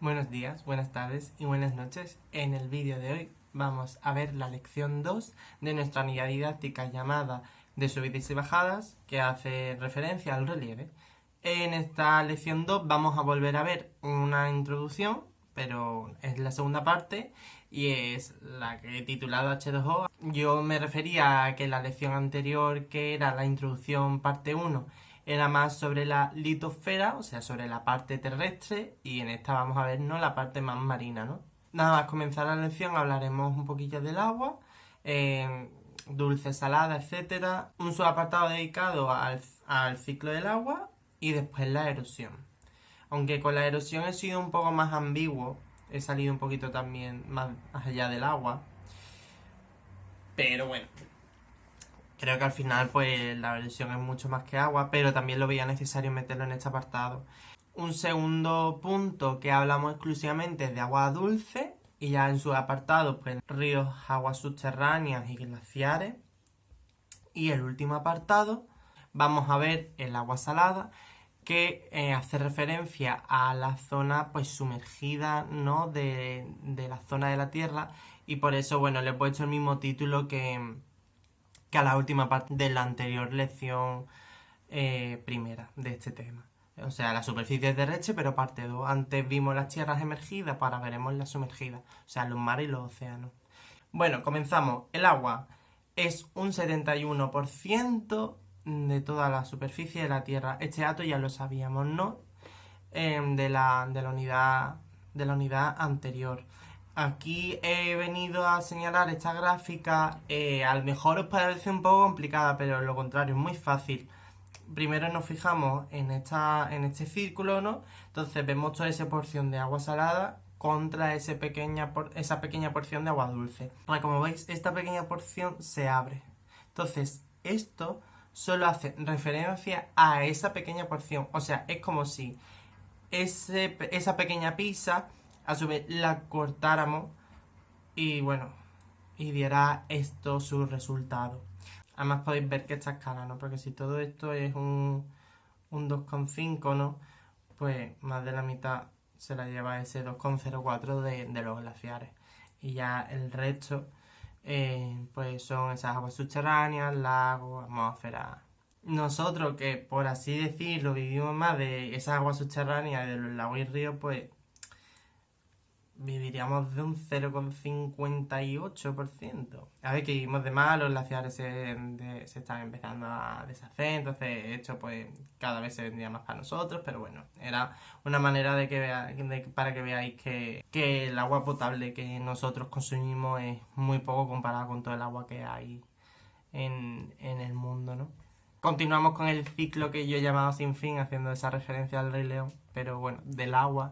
Buenos días, buenas tardes y buenas noches. En el vídeo de hoy vamos a ver la lección 2 de nuestra unidad didáctica llamada de subidas y bajadas, que hace referencia al relieve. En esta lección 2 vamos a volver a ver una introducción, pero es la segunda parte y es la que he titulado H2O. Yo me refería a que la lección anterior, que era la introducción parte 1, era más sobre la litosfera, o sea, sobre la parte terrestre, y en esta vamos a ver, ¿no?, la parte más marina, ¿no? Nada más comenzar la lección hablaremos un poquillo del agua, dulce, salada, etcétera, un subapartado dedicado al ciclo del agua y después la erosión. Aunque con la erosión he sido un poco más ambiguo, he salido un poquito también más allá del agua, pero bueno, creo que al final pues la erosión es mucho más que agua, pero también lo veía necesario meterlo en este apartado. Un segundo punto que hablamos exclusivamente es de agua dulce, y ya en sus apartados pues ríos, aguas subterráneas y glaciares. Y el último apartado vamos a ver el agua salada, que hace referencia a la zona pues sumergida, ¿no?, de la zona de la Tierra, y por eso, bueno, le he puesto el mismo título que a la última parte de la anterior lección primera de este tema. O sea, la superficie es terrestre, pero parte 2. Antes vimos las tierras emergidas, ahora veremos las sumergidas, o sea, los mares y los océanos. Bueno, comenzamos. El agua es un 71% de toda la superficie de la Tierra. Este dato ya lo sabíamos, ¿no? De la unidad anterior. Aquí he venido a señalar esta gráfica. A lo mejor os parece un poco complicada, pero lo contrario, es muy fácil. Primero nos fijamos en este círculo, ¿no? Entonces vemos toda esa porción de agua salada contra esa pequeña porción de agua dulce. Ahora, como veis, esta pequeña porción se abre. Entonces, esto solo hace referencia a esa pequeña porción. O sea, es como si esa pequeña pizza, a su vez, la cortáramos y, bueno, y diera esto su resultado. Además podéis ver que esta escala, ¿no? Porque si todo esto es un 2,5, ¿no?, pues más de la mitad se la lleva ese 2,04 de los glaciares. Y ya el resto, pues son esas aguas subterráneas, lagos, atmósfera. Nosotros, que por así decirlo vivimos más de esas aguas subterráneas, de los lagos y ríos, pues viviríamos de un 0,58%. A ver, que vivimos de más, los glaciares se están empezando a deshacer, entonces esto pues cada vez se vendría más para nosotros, pero bueno, era una manera para que veáis que el agua potable que nosotros consumimos es muy poco comparado con todo el agua que hay en el mundo, ¿no? Continuamos con el ciclo que yo he llamado Sin Fin, haciendo esa referencia al Rey León, pero bueno, del agua.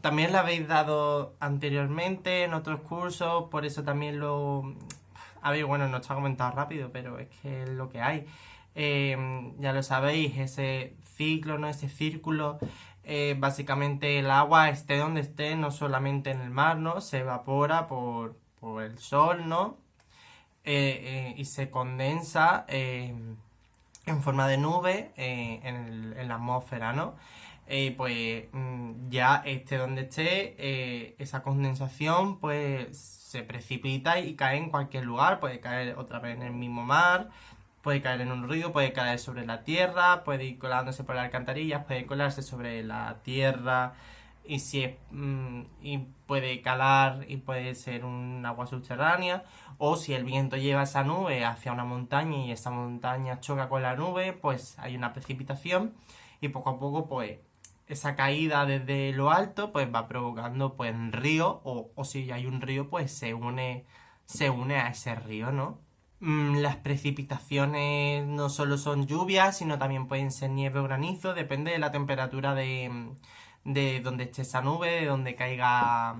También lo habéis dado anteriormente en otros cursos, por eso también lo... A ver, bueno, no está comentado rápido, pero es que es lo que hay. Ya lo sabéis, ese ciclo, ¿no?, ese círculo, básicamente el agua esté donde esté, no solamente en el mar, ¿no?, se evapora por el sol, ¿no?, y se condensa en forma de nube en la atmósfera, ¿no? Pues ya esté donde esté, esa condensación pues se precipita y cae en cualquier lugar. Puede caer otra vez en el mismo mar, puede caer en un río, puede caer sobre la tierra, puede ir colándose por las alcantarillas, puede colarse sobre la tierra, y si es, y puede calar y puede ser un agua subterránea, o si el viento lleva esa nube hacia una montaña y esa montaña choca con la nube, pues hay una precipitación, y poco a poco pues esa caída desde lo alto pues va provocando pues un río, o si hay un río pues se une a ese río, ¿no? Las precipitaciones no solo son lluvias, sino también pueden ser nieve o granizo, depende de la temperatura de donde esté esa nube, de donde caiga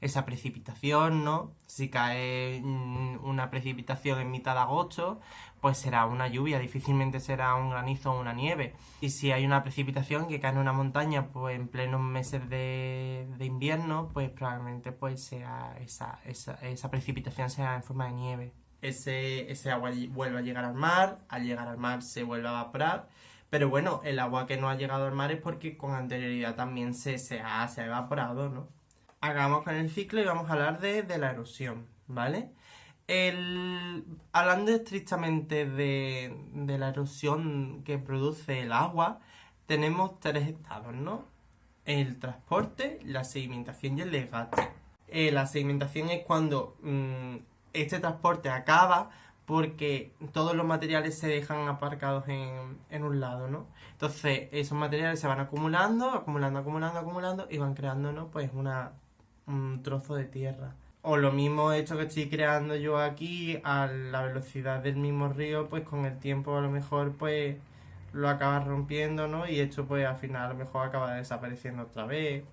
esa precipitación, ¿no? Si cae una precipitación en mitad de agosto, pues será una lluvia, difícilmente será un granizo o una nieve. Y si hay una precipitación que cae en una montaña, pues en plenos meses de invierno, pues probablemente pues sea esa precipitación sea en forma de nieve. Ese agua vuelve a llegar al mar se vuelve a evaporar, Pero bueno, el agua que no ha llegado al mar es porque con anterioridad también se ha evaporado, ¿no? Hagamos con el ciclo y vamos a hablar de la erosión, ¿vale? Hablando estrictamente de la erosión que produce el agua, tenemos tres estados, ¿no? El transporte, la sedimentación y el desgaste. La sedimentación es cuando este transporte acaba porque todos los materiales se dejan aparcados en un lado, ¿no? Entonces esos materiales se van acumulando y van creando, ¿no? Pues un trozo de tierra. O lo mismo hecho que estoy creando yo aquí a la velocidad del mismo río, pues con el tiempo a lo mejor pues lo acabas rompiendo, ¿no? Y esto pues al final a lo mejor acaba desapareciendo otra vez,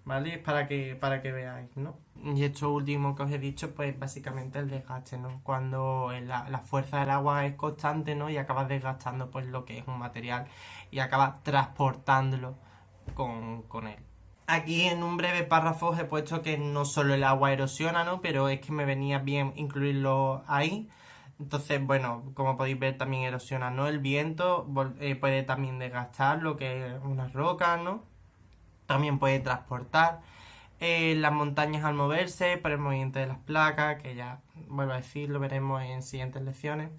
¿vale? Es para que veáis, ¿no? Y esto último que os he dicho, pues básicamente el desgaste, ¿no? Cuando la fuerza del agua es constante, ¿no? Y acabas desgastando pues lo que es un material y acabas transportándolo con él. Aquí en un breve párrafo os he puesto que no solo el agua erosiona, ¿no? Pero es que me venía bien incluirlo ahí. Entonces, bueno, como podéis ver también erosiona, ¿no? El viento puede también desgastar lo que es una roca, ¿no? También puede transportar. Las montañas al moverse por el movimiento de las placas, que ya vuelvo a decir, lo veremos en siguientes lecciones.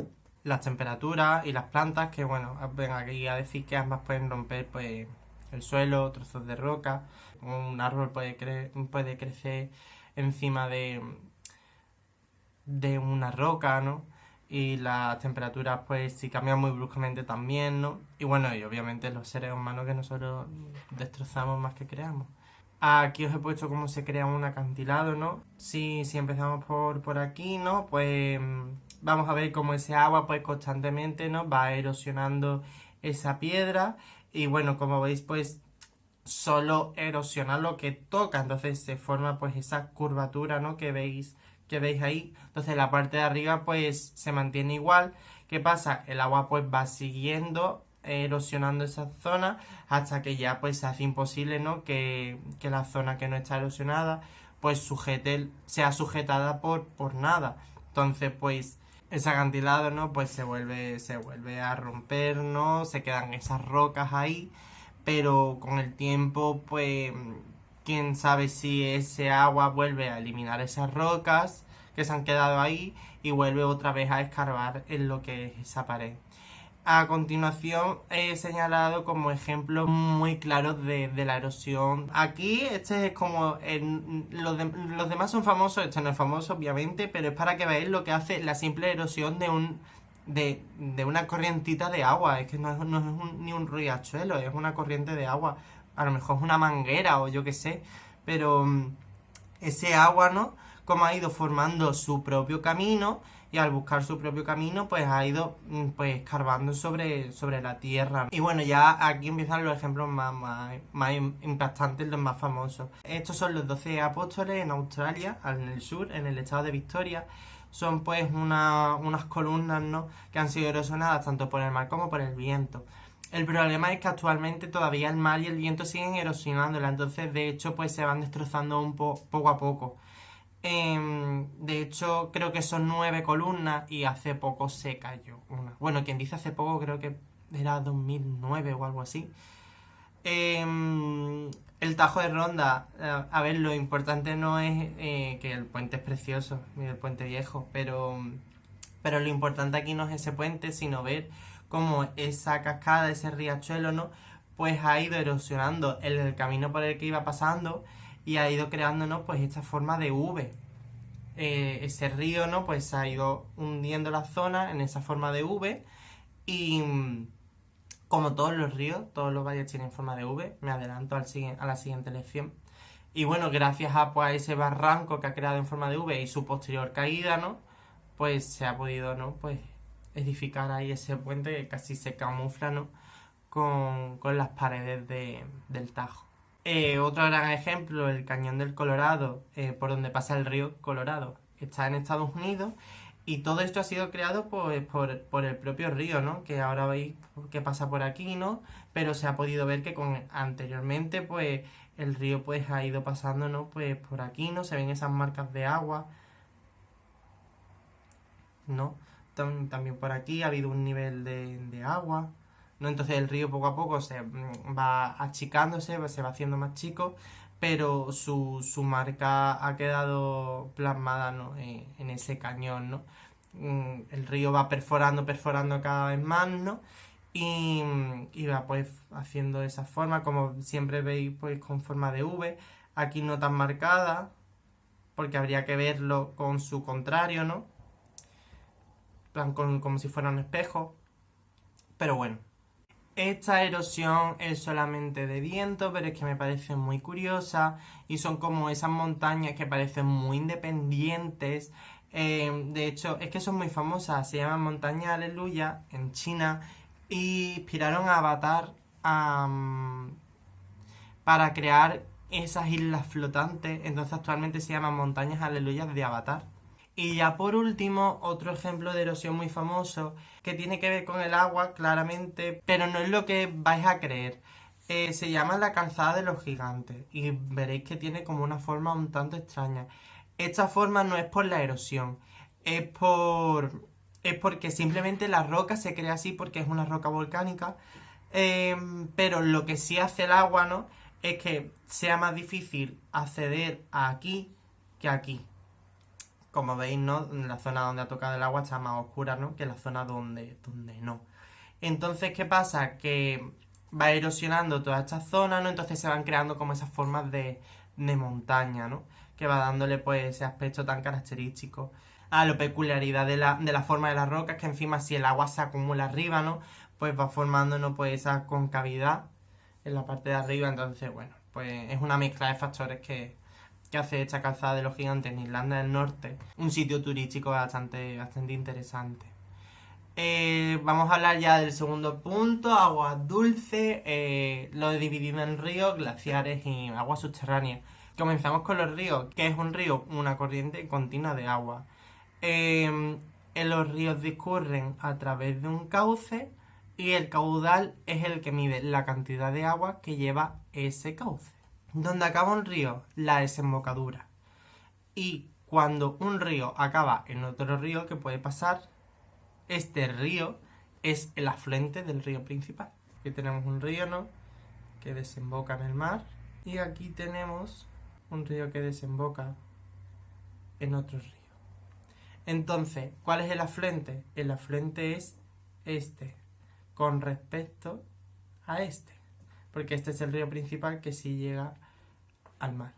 Las temperaturas y las plantas, que bueno, vengo aquí a decir que ambas pueden romper pues el suelo, trozos de roca. Un árbol puede crecer encima de una roca, ¿no? Y las temperaturas pues si cambian muy bruscamente también, ¿no? Y bueno, y obviamente los seres humanos que nosotros destrozamos más que creamos. Aquí os he puesto cómo se crea un acantilado, ¿no? Si empezamos por aquí, ¿no? Pues vamos a ver cómo ese agua pues constantemente, ¿no? Va erosionando esa piedra y bueno, como veis pues solo erosiona lo que toca, entonces se forma pues esa curvatura, ¿no? Que veis ahí. Entonces la parte de arriba pues se mantiene igual. ¿Qué pasa? El agua pues va siguiendo erosionando esa zona hasta que ya pues se hace imposible, ¿no? Que la zona que no está erosionada pues sea sujetada por nada. Entonces pues ese acantilado, ¿no? Pues se vuelve a romper, ¿no? Se quedan esas rocas ahí, pero con el tiempo pues quién sabe si ese agua vuelve a eliminar esas rocas que se han quedado ahí y vuelve otra vez a escarbar en lo que es esa pared. A continuación he señalado como ejemplos muy claros de la erosión. Aquí este es como los demás son famosos, este no es famoso obviamente, pero es para que veáis lo que hace la simple erosión de una corrientita de agua. Es que no es ni un riachuelo, es una corriente de agua. A lo mejor es una manguera o yo qué sé, pero ese agua, ¿no? Como ha ido formando su propio camino y al buscar su propio camino pues ha ido pues escarbando sobre la tierra. Y bueno, ya aquí empiezan los ejemplos más impactantes, los más famosos. Estos son los 12 apóstoles en Australia, en el sur, en el estado de Victoria. Son pues unas columnas, ¿no? Que han sido erosionadas tanto por el mar como por el viento. El problema es que actualmente todavía el mar y el viento siguen erosionándola, entonces de hecho pues se van destrozando poco a poco. De hecho creo que son 9 columnas y hace poco se cayó una. Bueno, quien dice hace poco creo que era 2009 o algo así. El Tajo de Ronda, a ver, lo importante no es que el puente es precioso, el puente viejo, pero lo importante aquí no es ese puente, sino ver cómo esa cascada, ese riachuelo, ¿no? Pues ha ido erosionando el camino por el que iba pasando y ha ido creando, ¿no? Pues esta forma de V. Ese río, ¿no? Pues ha ido hundiendo la zona en esa forma de V y como todos los ríos, todos los valles tienen forma de V, me adelanto a la siguiente lección. Y bueno, gracias pues, a ese barranco que ha creado en forma de V y su posterior caída, ¿no? Pues se ha podido, ¿no? Pues edificar ahí ese puente que casi se camufla, ¿no? Con las paredes del Tajo. Otro gran ejemplo, el Cañón del Colorado, por donde pasa el río Colorado. Está en Estados Unidos y todo esto ha sido creado pues, por el propio río, ¿no? Que ahora veis que pasa por aquí, ¿no? Pero se ha podido ver que anteriormente pues el río pues ha ido pasando, ¿no? Pues por aquí, ¿no? Se ven esas marcas de agua, ¿no? También por aquí ha habido un nivel de agua, ¿no? Entonces el río poco a poco se va achicándose, se va haciendo más chico, pero su marca ha quedado plasmada, ¿no? En ese cañón, ¿no? El río va perforando cada vez más, ¿no? Y va pues haciendo esa forma, como siempre veis, pues con forma de V, aquí no tan marcada, porque habría que verlo con su contrario, ¿no? Plan, como si fuera un espejo, pero bueno. Esta erosión es solamente de viento, pero es que me parece muy curiosa y son como esas montañas que parecen muy independientes. De hecho, es que son muy famosas, se llaman Montaña Aleluya en China y inspiraron a Avatar para crear esas islas flotantes. Entonces actualmente se llaman Montañas Aleluyas de Avatar. Y ya por último, otro ejemplo de erosión muy famoso que tiene que ver con el agua, claramente, pero no es lo que vais a creer. Se llama la calzada de los gigantes y veréis que tiene como una forma un tanto extraña. Esta forma no es por la erosión, es es porque simplemente la roca se crea así porque es una roca volcánica. Pero lo que sí hace el agua, ¿no? Es que sea más difícil acceder a aquí que aquí. Como veis, ¿no? La zona donde ha tocado el agua está más oscura, ¿no? Que la zona donde no. Entonces, ¿qué pasa? Que va erosionando toda esta zona, ¿no? Entonces se van creando como esas formas de montaña, ¿no? Que va dándole pues ese aspecto tan característico. La peculiaridad de la forma de las rocas, que encima si el agua se acumula arriba, ¿no? Pues va formando, ¿no? Pues esa concavidad en la parte de arriba. Entonces, bueno, pues es una mezcla de factores que hace esta calzada de los gigantes en Irlanda del Norte un sitio turístico bastante interesante. Vamos a hablar ya del segundo punto, agua dulce, lo he dividido en ríos, glaciares y agua subterránea. Comenzamos con los ríos, que es un río, una corriente continua de agua. Los ríos discurren a través de un cauce y el caudal es el que mide la cantidad de agua que lleva ese cauce. Donde acaba un río, la desembocadura. Y cuando un río acaba en otro río que puede pasar, este río es el afluente del río principal. Aquí tenemos un río, ¿no? Que desemboca en el mar. Y aquí tenemos un río que desemboca en otro río. Entonces, ¿cuál es el afluente? El afluente es este, con respecto a este. Porque este es el río principal que sí llega al mar.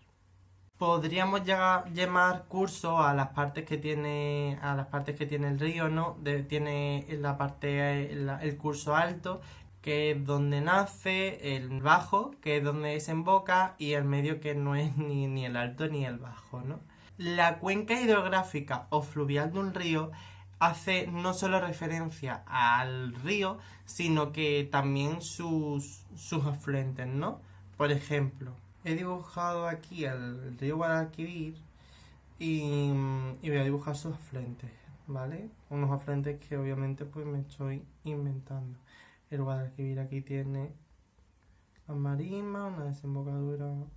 Podríamos llamar curso a las partes que tiene el río, ¿no? Tiene la parte el curso alto, que es donde nace, el bajo, que es donde desemboca, y el medio, que no es ni el alto ni el bajo, ¿no? La cuenca hidrográfica o fluvial de un río hace no solo referencia al río, sino que también sus afluentes, ¿no? Por ejemplo, he dibujado aquí el río Guadalquivir y voy a dibujar sus afluentes, ¿vale? Unos afluentes que obviamente pues me estoy inventando. El Guadalquivir aquí tiene la marisma, una desembocadura un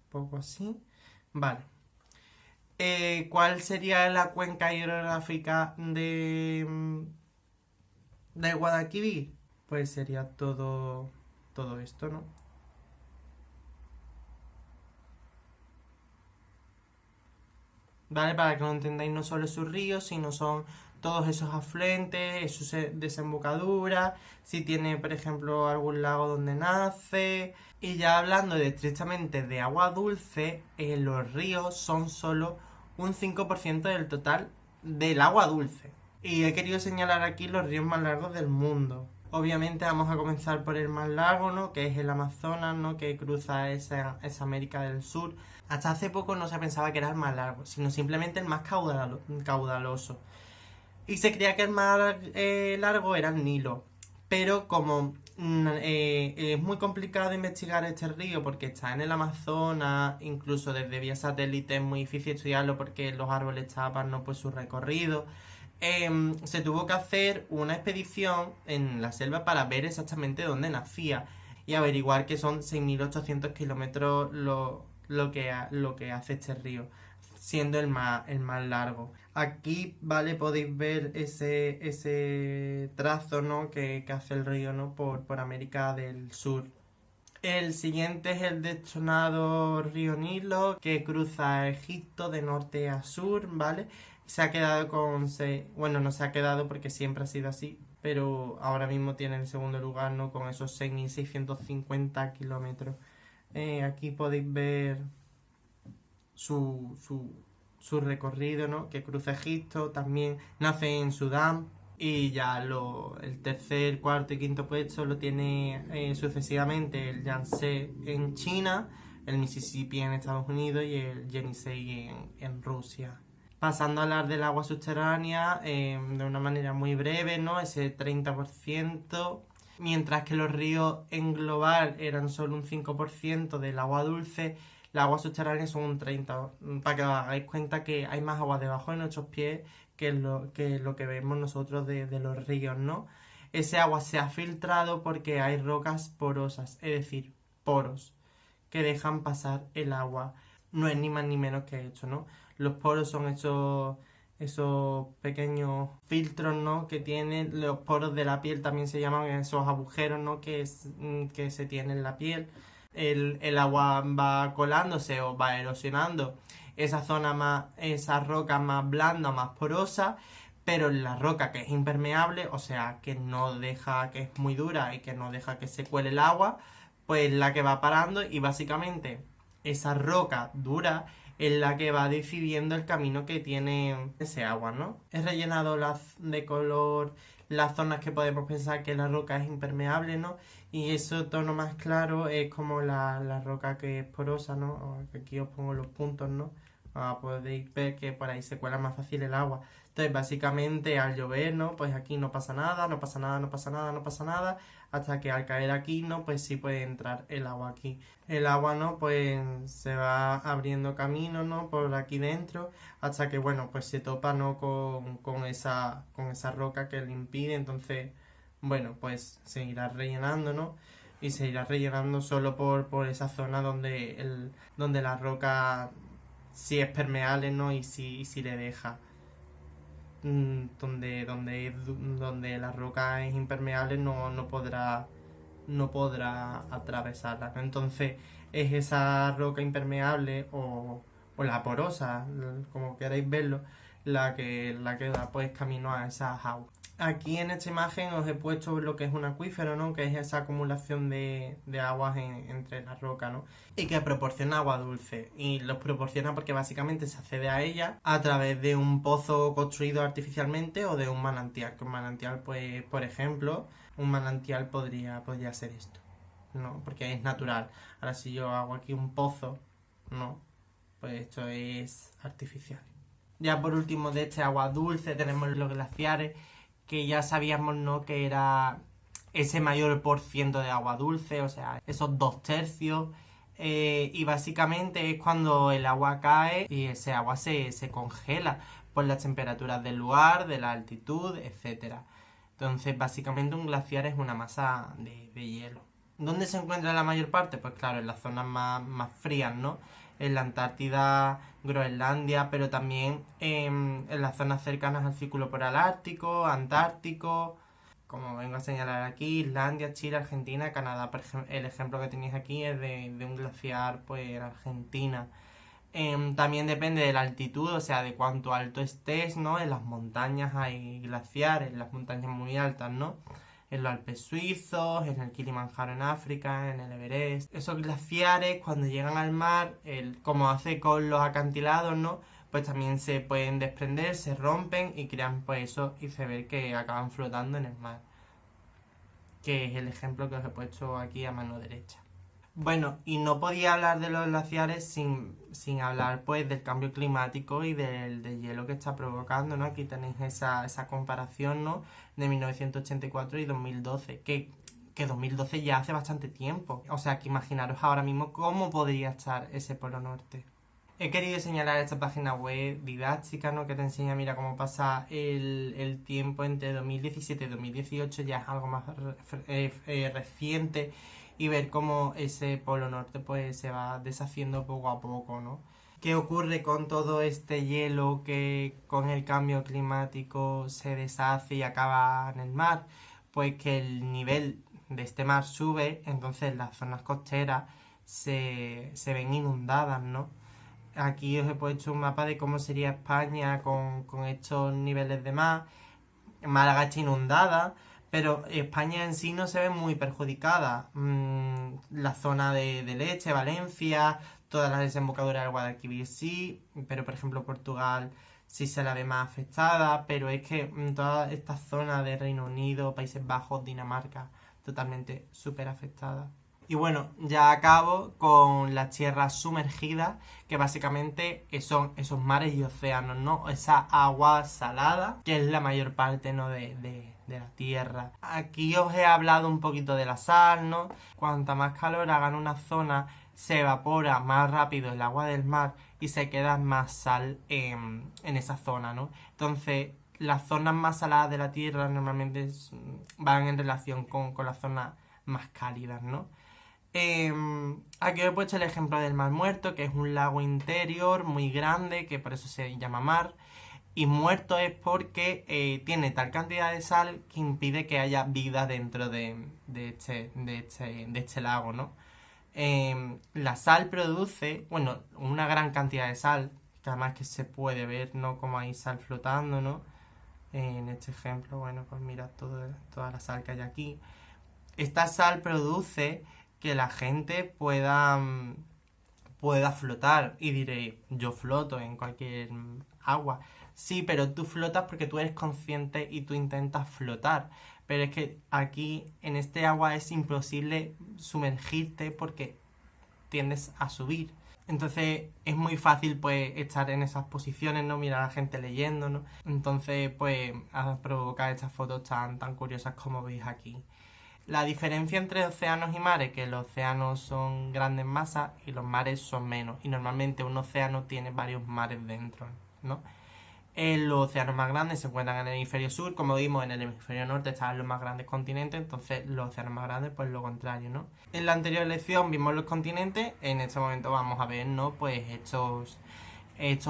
poco así. Vale. ¿Cuál sería la cuenca hidrográfica de Guadalquivir? Pues sería todo esto, ¿no? ¿Vale? Para que lo entendáis, no solo sus ríos, sino son todos esos afluentes, sus desembocaduras, si tiene, por ejemplo, algún lago donde nace. Y ya hablando estrictamente de agua dulce, los ríos son solo un 5% del total del agua dulce. Y he querido señalar aquí los ríos más largos del mundo. Obviamente vamos a comenzar por el más largo, ¿no? Que es el Amazonas, ¿no? Que cruza esa América del Sur. Hasta hace poco no se pensaba que era el más largo, sino simplemente el más caudaloso. Y se creía que el más largo era el Nilo. Pero como es muy complicado investigar este río porque está en el Amazonas, incluso desde vía satélite es muy difícil estudiarlo porque los árboles tapan, ¿no? Pues su recorrido. Se tuvo que hacer una expedición en la selva para ver exactamente dónde nacía y averiguar que son 6.800 kilómetros lo que hace este río. siendo el más largo. Aquí, ¿vale? Podéis ver ese trazo, ¿no? que hace el río, ¿no? por América del Sur. El siguiente es el destronado río Nilo, que cruza Egipto de norte a sur, ¿vale? Se ha quedado bueno, no se ha quedado porque siempre ha sido así, pero ahora mismo tiene el segundo lugar, ¿no? Con esos 6.650 kilómetros. Aquí podéis ver su recorrido, ¿no? Que cruza Egipto, también nace en Sudán. Y ya el tercer, cuarto y quinto puesto lo tiene sucesivamente el Yangtze en China, el Mississippi en Estados Unidos y el Yenisei en Rusia. Pasando a hablar del agua subterránea de una manera muy breve, ¿no? Ese 30%, mientras que los ríos en global eran solo un 5% del agua dulce, las aguas subterráneas son un 30%. Para que os hagáis cuenta que hay más agua debajo de nuestros pies que lo que vemos nosotros de los ríos, ¿no? Ese agua se ha filtrado porque hay rocas porosas, es decir, poros, que dejan pasar el agua. No es ni más ni menos que esto, ¿no? Los poros son esos pequeños filtros, ¿no? Que tienen los poros de la piel, también se llaman esos agujeros, ¿no? Que se tienen en la piel. El agua va colándose o va erosionando esa roca más blanda, más porosa, pero la roca que es impermeable, o sea, que no deja, que es muy dura y que no deja que se cuele el agua, pues la que va parando y básicamente esa roca dura es la que va decidiendo el camino que tiene ese agua, ¿no? He rellenado de color las zonas que podemos pensar que la roca es impermeable, ¿no? Y ese tono más claro es como la roca que es porosa, ¿no? Aquí os pongo los puntos, ¿no? Podéis ver que por ahí se cuela más fácil el agua. Entonces, básicamente, al llover, ¿no? Pues aquí no pasa nada, no pasa nada, no pasa nada, no pasa nada, hasta que al caer aquí, ¿no? Pues sí puede entrar el agua aquí. El agua, ¿no? Pues se va abriendo camino, ¿no? Por aquí dentro, hasta que, bueno, pues se topa, ¿no? Con esa roca que le impide, entonces, bueno, pues se irá rellenando, ¿no? Y se irá rellenando solo por esa zona donde la roca sí es permeable, ¿no? Y si le deja. Donde la roca es impermeable no podrá atravesarla, ¿no? Entonces es esa roca impermeable o la porosa, como queráis verlo, la que da pues camino a esas aguas. Aquí en esta imagen os he puesto lo que es un acuífero, ¿no? Que es esa acumulación de aguas entre las rocas, ¿no? Y que proporciona agua dulce. Y los proporciona porque básicamente se accede a ella a través de un pozo construido artificialmente o de un manantial. Que un manantial, pues, por ejemplo, un manantial podría ser esto, ¿no? Porque es natural. Ahora si yo hago aquí un pozo, ¿no? Pues esto es artificial. Ya por último de este agua dulce tenemos los glaciares, que ya sabíamos, ¿no? Que era ese mayor por ciento de agua dulce, o sea, esos 2/3. Y básicamente es cuando el agua cae y ese agua se congela por las temperaturas del lugar, de la altitud, etcétera. Entonces, básicamente un glaciar es una masa de hielo. ¿Dónde se encuentra la mayor parte? Pues claro, en las zonas más frías, ¿no? En la Antártida, Groenlandia, pero también en las zonas cercanas al Círculo Polar Ártico, Antártico, como vengo a señalar aquí, Islandia, Chile, Argentina, Canadá. Por ejemplo, el ejemplo que tenéis aquí es de un glaciar pues, en Argentina. También depende de la altitud, o sea, de cuánto alto estés, ¿no? En las montañas hay glaciares, en las montañas muy altas, ¿no? En los Alpes suizos, en el Kilimanjaro en África, en el Everest. Esos glaciares, cuando llegan al mar, como hace con los acantilados, ¿no? Pues también se pueden desprender, se rompen y crean pues eso y se ve que acaban flotando en el mar. Que es el ejemplo que os he puesto aquí a mano derecha. Bueno, y no podía hablar de los glaciares sin hablar pues del cambio climático y del hielo que está provocando, ¿no? Aquí tenéis esa comparación, ¿no? De 1984 y 2012, que 2012 ya hace bastante tiempo. O sea, que imaginaros ahora mismo cómo podría estar ese polo norte. He querido señalar esta página web didáctica, ¿no? Que te enseña, mira, cómo pasa el tiempo entre 2017 y 2018, ya es algo más reciente, y ver cómo ese polo norte pues se va deshaciendo poco a poco, ¿no? ¿Qué ocurre con todo este hielo que con el cambio climático se deshace y acaba en el mar? Pues que el nivel de este mar sube, entonces las zonas costeras se ven inundadas, ¿no? Aquí os he puesto un mapa de cómo sería España con estos niveles de mar. Málaga está inundada, pero España en sí no se ve muy perjudicada. La zona de Leche, Valencia, todas las desembocaduras del Guadalquivir sí, pero por ejemplo Portugal sí se la ve más afectada, pero es que toda esta zona de Reino Unido, Países Bajos, Dinamarca, totalmente súper afectada. Y bueno, ya acabo con las tierras sumergidas, que básicamente son esos mares y océanos, ¿no? Esa agua salada, que es la mayor parte, ¿no? de la tierra. Aquí os he hablado un poquito de la sal, ¿no? Cuanta más calor haga en una zona, se evapora más rápido el agua del mar y se queda más sal en esa zona, ¿no? Entonces, las zonas más saladas de la tierra normalmente van en relación con las zonas más cálidas, ¿no? Aquí os he puesto el ejemplo del Mar Muerto, que es un lago interior muy grande, que por eso se llama mar. Y muerto es porque tiene tal cantidad de sal que impide que haya vida dentro de este lago, ¿no? La sal produce, bueno, una gran cantidad de sal, que además que se puede ver, ¿no? Como hay sal flotando, ¿no? En este ejemplo, bueno, pues mira toda la sal que hay aquí. Esta sal produce que la gente pueda flotar. Y diré, yo floto en cualquier agua. Sí, pero tú flotas porque tú eres consciente y tú intentas flotar. Pero es que aquí en este agua es imposible sumergirte porque tiendes a subir. Entonces es muy fácil pues estar en esas posiciones, ¿no? Mirar a la gente leyendo, ¿no? Entonces pues a provocar estas fotos tan curiosas como veis aquí. La diferencia entre océanos y mares, que los océanos son grandes masas y los mares son menos. Y normalmente un océano tiene varios mares dentro, ¿no? Los océanos más grandes se encuentran en el hemisferio sur, como vimos en el hemisferio norte están los más grandes continentes, entonces los océanos más grandes pues lo contrario, ¿no? En la anterior lección vimos los continentes, en este momento vamos a ver, ¿no? Pues estos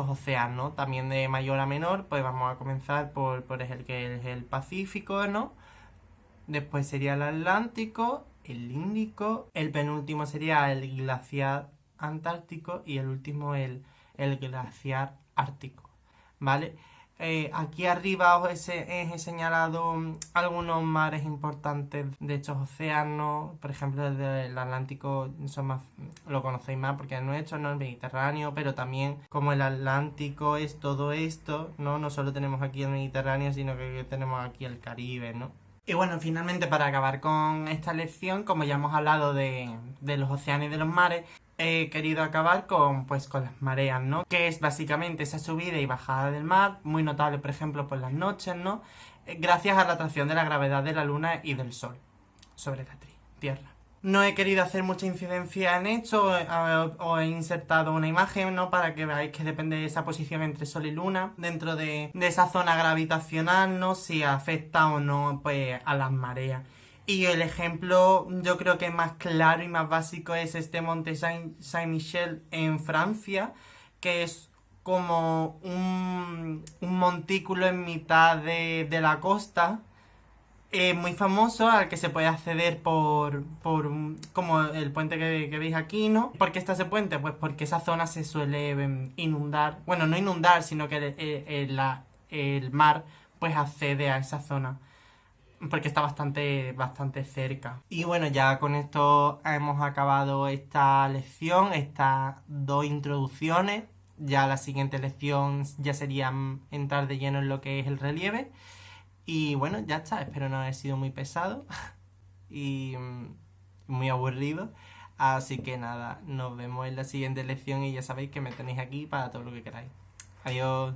océanos, también de mayor a menor, pues vamos a comenzar por el que es el Pacífico, ¿no? Después sería el Atlántico, el Índico, el penúltimo sería el glaciar antártico y el último el glaciar ártico, ¿vale? Aquí arriba os he señalado algunos mares importantes de estos océanos, por ejemplo el del Atlántico lo conocéis más porque es nuestro, ¿no? El Mediterráneo, pero también como el Atlántico es todo esto, ¿no? No solo tenemos aquí el Mediterráneo, sino que tenemos aquí el Caribe, ¿no? Y bueno, finalmente para acabar con esta lección, como ya hemos hablado de los océanos y de los mares, he querido acabar con las mareas, ¿no? Que es básicamente esa subida y bajada del mar, muy notable por ejemplo por las noches, ¿no? Gracias a la atracción de la gravedad de la luna y del sol sobre la Tierra. No he querido hacer mucha incidencia en esto, os he insertado una imagen, ¿no? Para que veáis que depende de esa posición entre Sol y Luna, dentro de esa zona gravitacional, ¿no? Si afecta o no, pues, a las mareas. Y el ejemplo, yo creo que más claro y más básico es este monte Saint-Michel en Francia, que es como un montículo en mitad de la costa, muy famoso, al que se puede acceder por como el puente que veis aquí, ¿no? ¿Por qué está ese puente? Pues porque esa zona se suele inundar, bueno, no inundar, sino que el mar pues accede a esa zona porque está bastante cerca. Y bueno, ya con esto hemos acabado esta lección, estas dos introducciones. Ya la siguiente lección ya sería entrar de lleno en lo que es el relieve. Y bueno, ya está, espero no haber sido muy pesado y muy aburrido. Así que nada, nos vemos en la siguiente lección y ya sabéis que me tenéis aquí para todo lo que queráis. Adiós.